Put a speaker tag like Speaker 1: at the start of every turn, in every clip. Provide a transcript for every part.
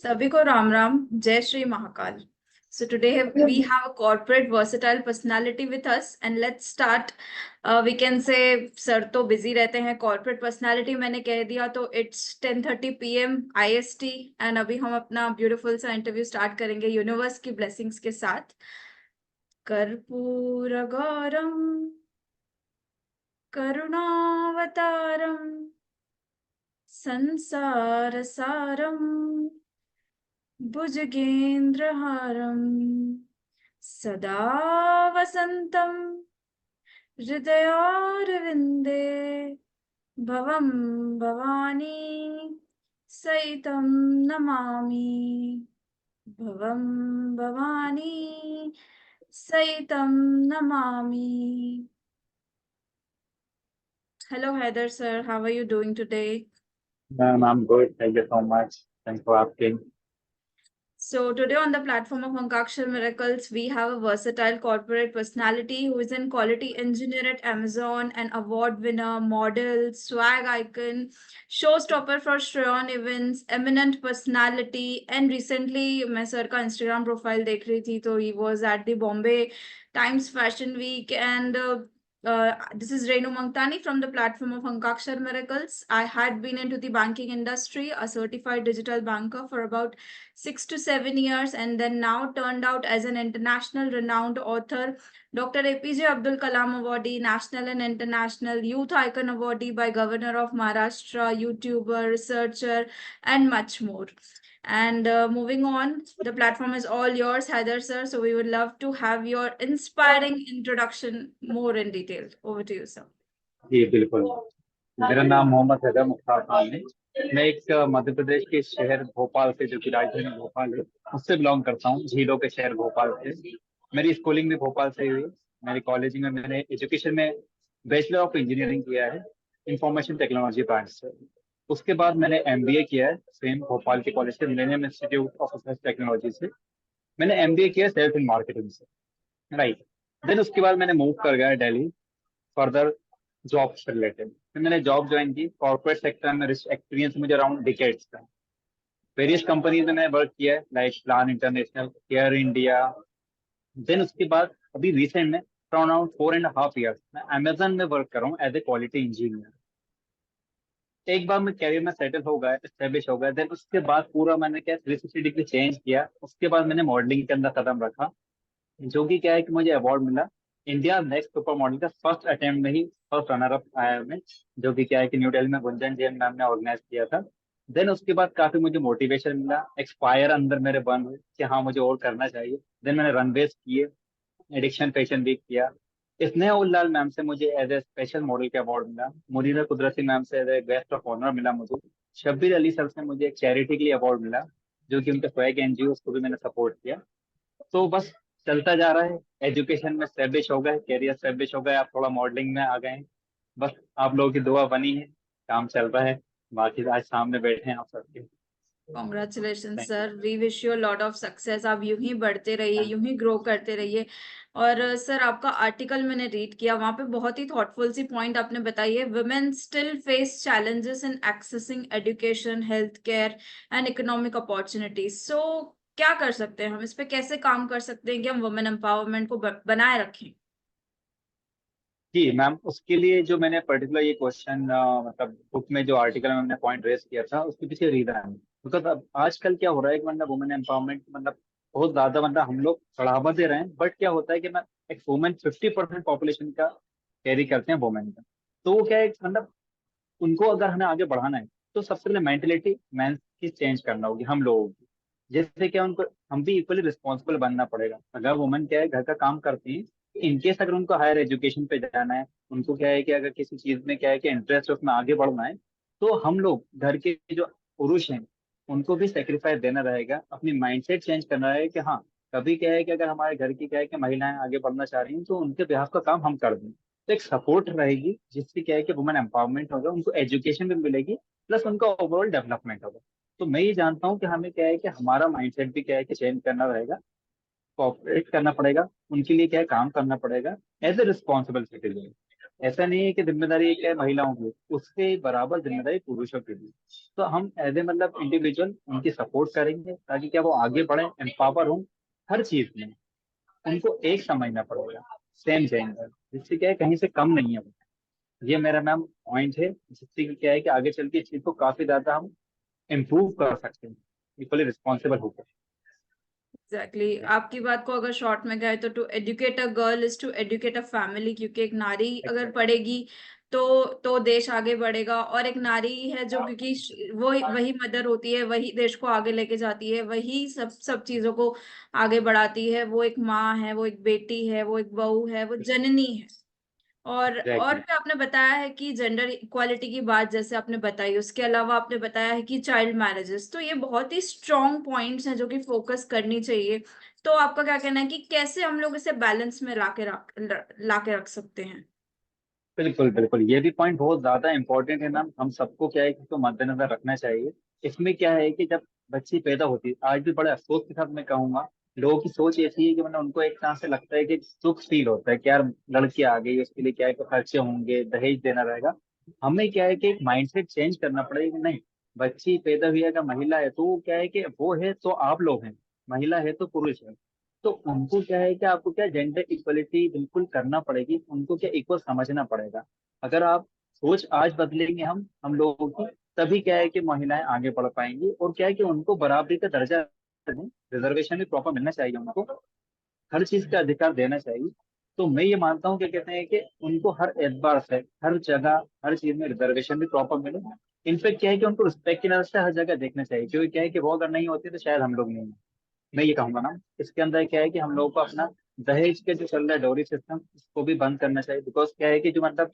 Speaker 1: सभी को राम राम, जय Shri Mahakal. So today we have a corporate versatile personality with us and let's start. We can say sir तो busy रहते हैं. corporate personality मैंने कह दिया तो it's 10:30 PM IST and अभी हम अपना beautiful सा इंटरव्यू स्टार्ट करेंगे यूनिवर्स की ब्लेसिंग्स के साथ. कर्पूर गौरम करुणावतारम संसार सारम भुजगेन्द्रहारं सदा वसन्तं हृदयारविन्दे भवं भवानी सहितं नमामि. भवं भवानी सहितं Namami. Hello Heather sir, how are you doing today?
Speaker 2: Ma'am, I'm good. Thank you so much. Thanks for asking.
Speaker 1: So today on the platform of Ankakshar Miracles, we have a versatile corporate personality who is an quality engineer at Amazon, an award winner, model, swag icon, showstopper for Shrayon events, eminent personality, and recently मैं sir का Instagram profile देख रही थी तो he was at the Bombay Times Fashion Week and this is Renu Mangtani from the platform of Ankakshar Miracles. I had been into the banking industry, a certified digital banker for about 6 to 7 years, and then now turned out as an international renowned author, Dr. APJ Abdul Kalam Awardee, National and International Youth Icon Awardee by Governor of Maharashtra, YouTuber, researcher, and much more. And moving on, the platform is all yours, Heather sir. So we would love to have your inspiring introduction more in detail. Over to you, sir.
Speaker 2: जी बिल्कुल. मेरा नाम मोहम्मद हैदर मुख्तार खान है. मैं एक मध्य प्रदेश के शहर भोपाल से, जो कि राजधानी भोपाल है, उससे बिलोंग करता हूँ. झीलों के शहर भोपाल से. मेरी स्कूलिंग भी भोपाल से हुई. मेरी कॉलेजिंग में मैंने एजुकेशन में बैचलर ऑफ इंजीनियरिंग किया है इंफॉर्मेशन टेक्नोलॉजी ब्रांच से. उसके बाद मैंने एमबीए किया है सेम भोपाल के कॉलेज से, millennium institute of research technology से. मैंने एमबीए किया सेल्स इन मार्केटिंग से. राइट. देन उसके बाद मैंने मूव कर गया दिल्ली फर्दर जॉब से रिलेटेड. फिर मैंने जॉब ज्वाइन की कॉर्पोरेट सेक्टर में. एक्सपीरियंस मुझे अराउंड डिकेड्स का. वेरियस कंपनीज में मैंने वर्क किया है like plan international, air India. Then उसके बाद अभी रिसेंट में अराउंड 4.5 years मैं अमेजन में वर्क कर रहा हूँ एज ए क्वालिटी इंजीनियर. एक बार मैं कैरियर में सेटल हो गया, एस्टेब्लिश हो गया, देन उसके बाद पूरा मैंने क्या 360 डिग्री चेंज किया. उसके बाद मैंने मॉडलिंग के अंदर कदम रखा, जो कि क्या है कि मुझे अवार्ड मिला इंडिया नेक्स्ट सुपर मॉडल का फर्स्ट अटेम्प्ट में ही. फर्स्ट रनर अप आया मैं, जो कि क्या है कि न्यू दिल्ली में गुंजन जैन मैम ने ऑर्गेनाइज किया था. देन उसके बाद काफी मुझे मोटिवेशन मिला, एक्सपायर अंदर मेरे बन हुए कि हाँ मुझे और करना चाहिए. देन मैंने रनवेज किए, एडिक्शन फैशन वीक किया. स्नेहा उल्लाल मैम से मुझे एज ए स्पेशल मॉडल का अवार्ड मिला. मुनीरा कुदरती मैम से as a guest of honour मिला मुझे. शब्बीर अली सर से मुझे एक चैरिटी के लिए अवार्ड मिला, जो कि उनके स्वयं एनजीओ, उसको भी मैंने सपोर्ट किया. तो बस चलता जा रहा है. एजुकेशन में स्टेब्लिश हो गए, कैरियर स्टेब्लिश हो गए, आप थोड़ा मॉडलिंग में आ गए हैं. बस आप लोगों की दुआ बनी है, काम चल रहा है. बाकी आज सामने बैठे हैं आप सबके.
Speaker 1: Congratulation
Speaker 2: thank
Speaker 1: sir, we wish you lot of success. आप यूं ही बढ़ते रहिए, यूं ही ग्रो करते रहिए. और सर आपका आर्टिकल मैंने रीड किया, वहां पे बहुत ही थॉटफुल सी पॉइंट आपने बताई है. Women still face challenges in accessing education, health care and economic opportunities. So क्या कर सकते हैं हम, इस पे कैसे काम कर सकते हैं कि हम वुमेन एम्पावरमेंट को बनाए रखें?
Speaker 2: जी मैम. उसके लिए जो मैंने पर्टिकुलर ये क्वेश्चन मतलब बुक में जो आर्टिकल में मैंने पॉइंट रेस किया था, उसके पीछे रीजन है. बिकॉज अब आजकल क्या हो रहा है कि मतलब वुमेन एम्पावरमेंट मतलब बहुत ज्यादा मतलब हम लोग बढ़ावा दे रहे हैं, बट क्या होता है कि मैं एक वुमेन 50% पॉपुलेशन का कैरी करते हैं वुमेन का. तो वो क्या है मतलब उनको अगर हमें आगे बढ़ाना है, तो सबसे पहले मेंटेलिटी मैन की चेंज करना होगी हम लोगों की. जैसे क्या उनको हम भी इक्वली रिस्पॉन्सिबल बनना पड़ेगा. अगर वुमेन क्या है घर का काम करती है, इनकेस अगर उनको हायर एजुकेशन पे जाना है, उनको क्या है कि अगर किसी चीज में क्या है कि इंटरेस्ट है, उसमें आगे बढ़ना है, तो हम लोग घर के जो पुरुष हैं उनको भी सेक्रीफाइस देना रहेगा. अपनी माइंडसेट चेंज करना है कि हाँ कभी क्या है कि अगर हमारे घर की क्या है कि महिलाएं आगे बढ़ना चाह रही हैं, तो उनके बिहाफ का काम हम कर दें. तो एक सपोर्ट रहेगी, जिससे क्या है कि वुमेन एम्पावरमेंट होगा, उनको एजुकेशन भी मिलेगी, प्लस उनका ओवरऑल डेवलपमेंट होगा. तो मैं ये जानता हूँ कि हमें क्या है कि हमारा माइंडसेट भी क्या है कि चेंज करना रहेगा, कोऑपरेट करना पड़ेगा, उनके लिए क्या है काम करना पड़ेगा एज ए रिस्पॉन्सिबल सिटीजन. ऐसा नहीं है कि जिम्मेदारी क्या है महिलाओं की, उसके बराबर जिम्मेदारी पुरुषों की भी। तो हम एज ए मतलब इंडिविजुअल उनकी सपोर्ट करेंगे ताकि क्या वो आगे बढ़े, एम्पावर हों हर चीज में। उनको एक समझना पड़ेगा, सेम जेंडर, जिससे क्या है कहीं से कम नहीं है वो। ये मेरा मैम पॉइंट है, जिससे कि क्या है कि आगे चल के इस चीज को काफी ज्यादा हम इम्प्रूव कर सकते हैं, इक्वली रिस्पॉन्सिबल होकर।
Speaker 1: एग्जैक्टली आपकी बात को अगर शॉर्ट में कहे तो to educate a girl is to educate a family, क्योंकि एक नारी अगर
Speaker 2: एग्जैक्टली।
Speaker 1: पढ़ेगी तो देश आगे बढ़ेगा। और एक नारी है जो, क्योंकि वो वही मदर होती है, वही देश को आगे लेके जाती है, वही सब सब चीजों को आगे बढ़ाती है। वो एक माँ है, वो एक बेटी है, वो एक बहू है, वो जननी है। और
Speaker 2: एग्जैक्टली।
Speaker 1: भी आपने बताया है कि जेंडर इक्वालिटी की बात जैसे आपने बताई, उसके अलावा आपने बताया है कि चाइल्ड मैरिजेस, तो ये बहुत ही स्ट्रॉन्ग पॉइंट्स हैं जो कि फोकस करनी चाहिए। तो आपका क्या कहना है कि कैसे हम लोग इसे बैलेंस में लाके रख सकते हैं?
Speaker 2: बिल्कुल बिल्कुल, ये भी पॉइंट बहुत ज्यादा इंपॉर्टेंट है मैम। हम सबको क्या है कि इसको मद्देनजर रखना चाहिए। इसमें क्या है कि जब बच्ची पैदा होती है, आज भी बड़े अफसोस के साथ मैं कहूंगा, लोगों की सोच ऐसी है कि मतलब उनको एक तरह से लगता है कि सुख फील होता है कि यार लड़की आ गई, उसके लिए क्या है कि खर्चे होंगे, दहेज देना रहेगा। हमें क्या है कि एक माइंडसेट चेंज करना पड़ेगा कि नहीं, बच्ची पैदा हुई है, अगर महिला है तो वो क्या है कि वो है तो आप लोग हैं, महिला है तो पुरुष है। तो उनको क्या है कि आपको क्या जेंडर इक्वलिटी बिल्कुल करना पड़ेगी, उनको क्या इक्वल समझना पड़ेगा। अगर आप सोच आज बदलेंगे हम लोगों की, तभी क्या है कि महिलाएं आगे बढ़ पाएंगी। और क्या है कि उनको बराबरी का दर्जा, रिजर्वेशन भी प्रॉपर मिलना चाहिए उनको, हर चीज का अधिकार देना चाहिए। तो मैं ये मानता हूँ कि कहते हैं कि उनको हर एतबार से, हर जगह, हर चीज में रिजर्वेशन भी प्रॉपर मिले। इनफेक्ट क्या है कि उनको रिस्पेक्ट की नजर से हर जगह देखना चाहिए, क्योंकि क्या है कि वो अगर नहीं होती तो शायद हम लोग नहीं। मैं ये कहूंगा ना, इसके अंदर क्या है कि हम लोगों को अपना दहेज के जो चल रहा है डोरी सिस्टम, इसको भी बंद करना चाहिए। बिकॉज क्या है कि जो मतलब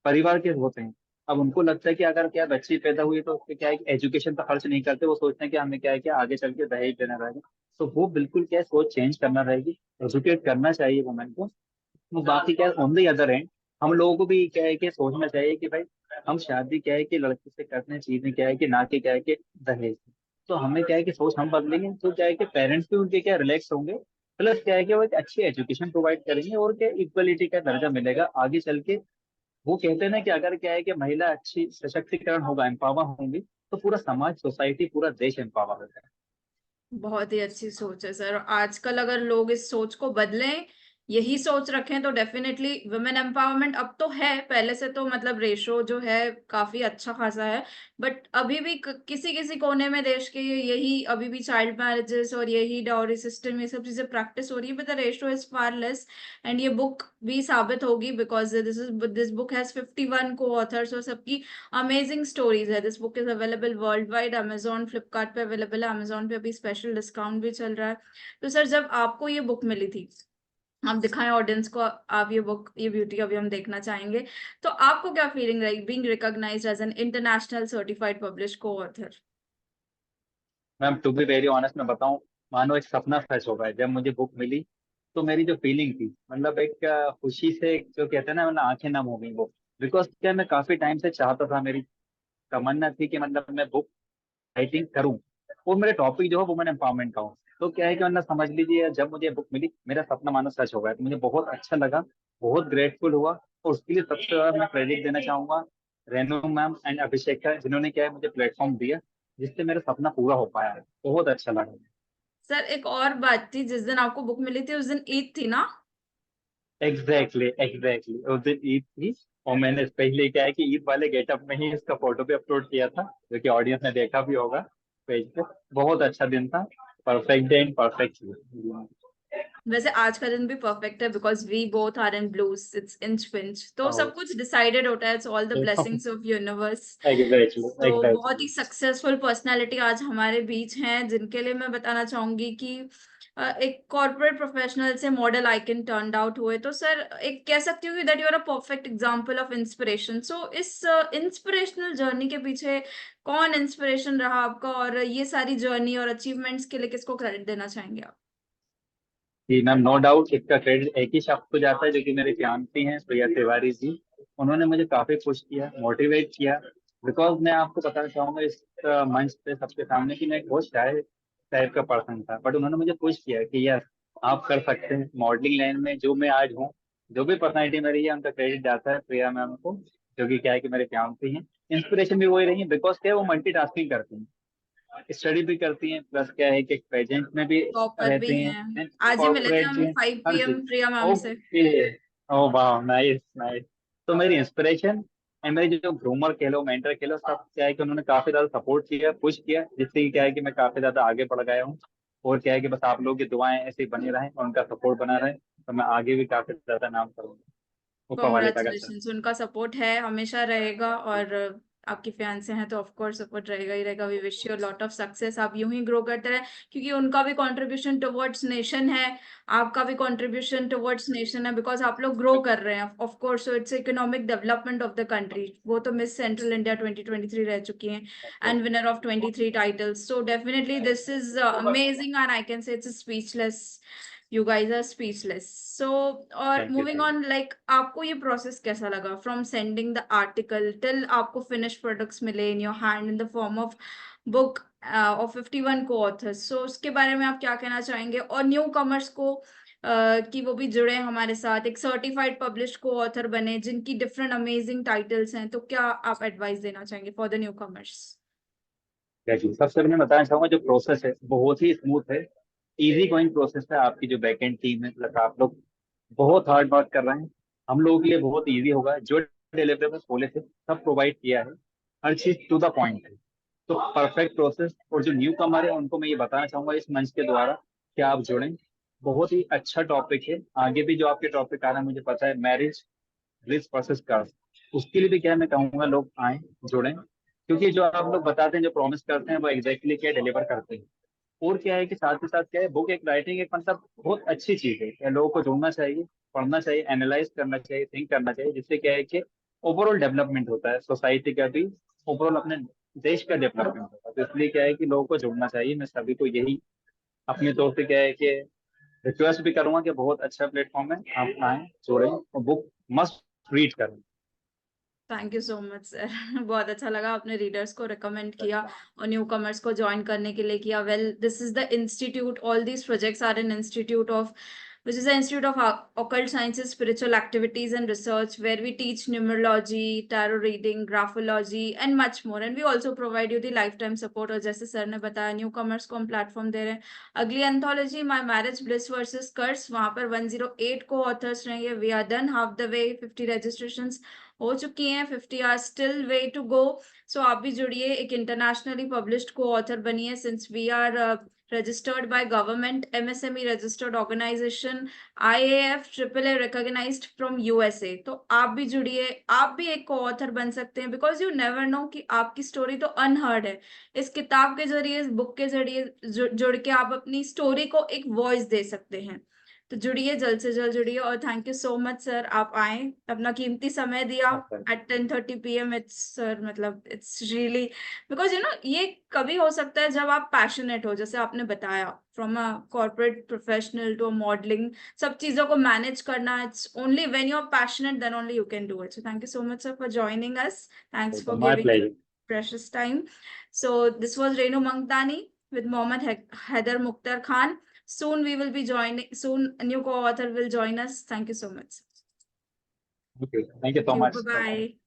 Speaker 2: परिवार के होते हैं, अब उनको लगता है कि अगर क्या बच्ची पैदा हुई तो उसके क्या है एजुकेशन पर खर्च नहीं करते, वो सोचते हैं कि हमें क्या है कि आगे चल के दहेज देना रहेगा। तो वो बिल्कुल क्या है सोच चेंज करना रहेगी, एजुकेट करना चाहिए वुमेन को। वो बाकी क्या ऑन द अदर एंड, हम लोगों को भी क्या है कि सोचना चाहिए कि भाई हम शादी क्या है कि लड़की से करने चीजें क्या है कि ना कि क्या है कि दहेज। तो हमें क्या है कि सोच हम बदलेंगे तो क्या है कि पेरेंट्स भी उनके क्या रिलैक्स होंगे, प्लस क्या है कि वो एक अच्छी एजुकेशन प्रोवाइड करेंगे, और क्या इक्वलिटी का दर्जा मिलेगा आगे चल के। वो कहते हैं ना कि अगर क्या है कि महिला अच्छी सशक्तिकरण होगा, एम्पावर होंगी, तो पूरा समाज, सोसाइटी, पूरा देश एम्पावर होगा।
Speaker 1: बहुत ही अच्छी सोच है सर। आजकल अगर लोग इस सोच को बदलें, यही सोच रखें, तो डेफिनेटली वुमेन एम्पावरमेंट अब तो है, पहले से तो मतलब रेशो जो है काफी अच्छा खासा है। बट अभी भी किसी किसी कोने में देश के यही अभी भी चाइल्ड मैरिजेस और यही डाउरी सिस्टम, ये सब चीजें प्रैक्टिस हो रही है, but the ratio is far less. And ये बुक भी साबित होगी, बिकॉज दिस बुक हैज 51 को ऑथर्स और सबकी अमेजिंग स्टोरीज है। This book is available world wide, Amazon, Flipkart पे अवेलेबल है। अमेजोन पे अभी स्पेशल डिस्काउंट भी चल रहा है। तो सर, जब आपको ये बुक मिली थी, आप दिखाएं ऑडियंस को, आप ये बुक, ये ब्यूटी अभी हम देखना चाहेंगे, तो आपको क्या फीलिंग रही being recognised as an international certified publish coauthor?
Speaker 2: Ma'am to be very honest मैं बताऊं, मानो एक सपना सच हो गया जब मुझे बुक मिली। तो मेरी जो फीलिंग थी, मतलब एक खुशी से, जो कहते हैं ना, मतलब आंखें नम हो गई वो। बिकॉज क्या मैं काफी टाइम से चाहता था, मेरी तमन्ना थी कि मतलब मैं बुक राइटिंग करूं, और मेरे टॉपिक जो है वुमेन एम्पावरमेंट का हो। तो क्या है कि मतलब समझ लीजिए जब मुझे बुक मिली, मेरा सपना मानो सच हो गया। तो मुझे बहुत अच्छा लगा, बहुत ग्रेटफुल हुआ। और उसके लिए सबसे ज्यादा मैं क्रेडिट देना चाहूंगा रेनू मैम एंड अभिषेक का, जिन्होंने क्या है मुझे प्लेटफॉर्म दिया, जिससे मेरा सपना पूरा हो पाया है। बहुत अच्छा लगा।
Speaker 1: सर, एक और बात थी, जिस दिन आपको बुक मिली थी उस दिन ईद थी ना?
Speaker 2: एग्जैक्टली एग्जैक्टली, उस दिन ईद थी। और मैंने स्पेशली क्या है कि ईद वाले गेटअप में ही इसका फोटो भी अपलोड किया था, जो कि ऑडियंस ने देखा भी होगा पेज पे। बहुत अच्छा दिन था, परफेक्ट डे एंड परफेक्ट।
Speaker 1: वैसे आज का दिन भी परफेक्ट है, because we both are in blues, it's inch pinch, तो सब कुछ डिसाइडेड होता है, it's all the blessings of universe.
Speaker 2: Exactly
Speaker 1: तो बहुत
Speaker 2: एग्जैक्टली।
Speaker 1: ही सक्सेसफुल पर्सनालिटी आज हमारे बीच हैं, जिनके लिए मैं बताना चाहूंगी कि एक कॉर्पोरेट प्रोफेशनल से मॉडल आइकन टर्न आउट हुए। तो सर, एक कह सकती हूँ कि that you are a perfect example of inspiration. So इस इंस्पिरेशनल जर्नी के पीछे कौन इंस्पिरेशन रहा आपका, और ये सारी जर्नी और अचीवमेंट्स के लिए किसको क्रेडिट देना चाहेंगे आप?
Speaker 2: जी मैम, नो डाउट इसका क्रेडिट एक ही शख्स को जाता है, जो कि मेरे फियांसी हैं, प्रिया तिवारी जी। उन्होंने मुझे काफी पुश किया, मोटिवेट किया। बिकॉज मैं आपको बताना चाहूंगा इस मंच पे सबके सामने कि मैं एक बहुत शाय टाइप का पर्सन था, बट उन्होंने मुझे पुश किया कि यस आप कर सकते हैं मॉडलिंग लाइन में, जो मैं आज हूँ जो भी पर्सनैलिटी मेरी है उनका क्रेडिट जाता है प्रिया मैम को, जो कि क्या है कि मेरे फियांसी हैं। इंस्पिरेशन भी वही रही है, बिकॉज क्या है वो मल्टीटास्किंग करती हैं, स्टडी भी करती हैं, प्लस क्या है कि पेजेंट में भी
Speaker 1: टॉपर भी
Speaker 2: रहती
Speaker 1: हैं।
Speaker 2: हैं,
Speaker 1: आज ही मिले थे
Speaker 2: कॉर्पोरेट
Speaker 1: हम
Speaker 2: भी,
Speaker 1: 5
Speaker 2: हर
Speaker 1: PM
Speaker 2: चीज।
Speaker 1: प्रिया मैम से।
Speaker 2: ओके। ओ वाह, नाइस नाइस। तो मेरी इंस्पिरेशन एंड मेरी जो ग्रूमर कह लो, मेंटर कह लो, सब क्या है कि उन्होंने काफी ज्यादा सपोर्ट किया, पुश किया, जिससे कि क्या है कि मैं काफी ज्यादा आगे बढ़ गया हूँ। और क्या है कि बस आप लोगों की दुआएं ऐसे ही बनी रहें और उनका सपोर्ट बना रहे, तो मैं आगे भी काफी ज्यादा नाम करूंगा ऊपर वाले का अगर चाहे।
Speaker 1: कॉन्ग्रेचुलेशन, उनका सपोर्ट है, हमेशा रहेगा। और आपके फैंस हैं तो ऑफ कोर्स सपोर्ट रहेगा ही रहेगा। We wish you lot of success, आप यूं ही ग्रो करते रहे, क्योंकि उनका भी कंट्रीब्यूशन टुवर्ड्स नेशन है, आपका भी कंट्रीब्यूशन टुवर्ड्स नेशन है, बिकॉज आप लोग ग्रो कर रहे हैं of course. So it's economic development of the country. वो तो मिस सेंट्रल इंडिया 2023 रह चुकी हैं and winner of 23 titles. So definitely this is amazing and I can say it's speechless, you guys are speechless. So और
Speaker 2: thank you
Speaker 1: moving
Speaker 2: thank
Speaker 1: on, like आपको ये process कैसा लगा from sending the article till आपको finish products मिले in your hand in the form of book of 51 को authors. सो उसके बारे में आप क्या कहना चाहेंगे? और न्यू कमर्स को कि वो भी जुड़े हमारे साथ, एक सर्टिफाइड पब्लिश्ड को ऑथर बने जिनकी डिफरेंट अमेजिंग टाइटल्स हैं, तो क्या आप एडवाइस देना चाहेंगे for the new commerce?
Speaker 2: You. सबसे पहले मैं बताना चाहूंगा जो प्रोसेस है बहुत ही स्मूथ है, इजी गोइंग प्रोसेस है। आपकी जो बैकएंड टीम है, प्लस आप लोग बहुत हार्ड वर्क कर रहे हैं, हम लोगों के लिए बहुत इजी होगा। जो डिलीवरेबल बोले थे सब प्रोवाइड किया है, हर चीज टू द पॉइंट है। तो परफेक्ट प्रोसेस। और जो न्यू कमर है उनको मैं ये बताना चाहूंगा इस मंच के द्वारा कि आप जुड़ें, बहुत ही अच्छा टॉपिक है। आगे भी जो आपके टॉपिक आ रहा है मुझे पता है, मैरिज ब्लिस प्रोसेस का, उसके लिए भी क्या मैं कहूँगा लोग आए, जुड़ें, क्योंकि जो आप लोग बताते हैं, जो प्रॉमिस करते हैं, वो एग्जैक्टली क्या डिलीवर करते हैं। और क्या है कि साथ ही साथ क्या है, बुक एक राइटिंग एक मतलब बहुत अच्छी चीज है, क्या लोगों को जुड़ना चाहिए, पढ़ना चाहिए, एनालाइज करना चाहिए, थिंक करना चाहिए, जिससे क्या है कि ओवरऑल डेवलपमेंट होता है, सोसाइटी का भी, ओवरऑल अपने देश का डेवलपमेंट होता है। तो इसलिए क्या है कि लोगों को जुड़ना चाहिए। मैं सभी को यही अपने तौर पे क्या है कि रिक्वेस्ट भी करूंगा कि बहुत अच्छा प्लेटफॉर्म है, आप आए, जुड़ें और बुक मस्ट रीड करें।
Speaker 1: Thank you so much sir. बहुत अच्छा लगा आपने रीडर्स को रिकमेंड किया और न्यू कमर्स को ज्वाइन करने के लिए किया। Well, this is the institute, all these projects are in institute of, which is the Institute of Occult Sciences, Spiritual Activities and Research, where we teach numerology, tarot reading, graphology and much more. And we also provide you the lifetime support. और जैसे sir ने बताया, new commerce को हम platform दे रहे हैं। अगली anthology my marriage bliss versus curse, वहां पर 108 को ऑथर्स रहेंगे। We are done half the way, 50 registrations हो चुकी हैं, 50 are still way to go. So आप भी जुड़िए, एक इंटरनेशनली पब्लिश्ड को ऑथर बनिए, since we are registered by government, MSME registered organization, IAF AAA recognized from USA। तो आप भी जुड़िए, आप भी एक को-ऑथर बन सकते हैं, बिकॉज यू नेवर नो कि आपकी स्टोरी तो अनहर्ड है। इस किताब के जरिए, इस बुक के जरिए जुड़ के आप अपनी स्टोरी को एक वॉइस दे सकते हैं। तो जुड़िए, जल्द से जल्द जुड़िए। और thank you so much sir, आप आए, अपना कीमती समय दिया एट 10:30 PM। इट्स सर, मतलब इट्स रियली, बिकॉज ये कभी हो सकता है जब आप पैशनेट हो, जैसे आपने बताया, from a corporate professional to modelling, सब चीजों को मैनेज करना, it's only when you are passionate then only you can do it. So thank you so much sir for joining us, thanks for
Speaker 2: my
Speaker 1: giving
Speaker 2: pleasure.
Speaker 1: precious time. So this was Renu Mangtani with Mohammad Haider Mukhtar Khan. Soon we will be joining, soon a new co-author will join us. Thank you so much.
Speaker 2: Thank you so
Speaker 1: Thank you.
Speaker 2: Much.
Speaker 1: Bye bye.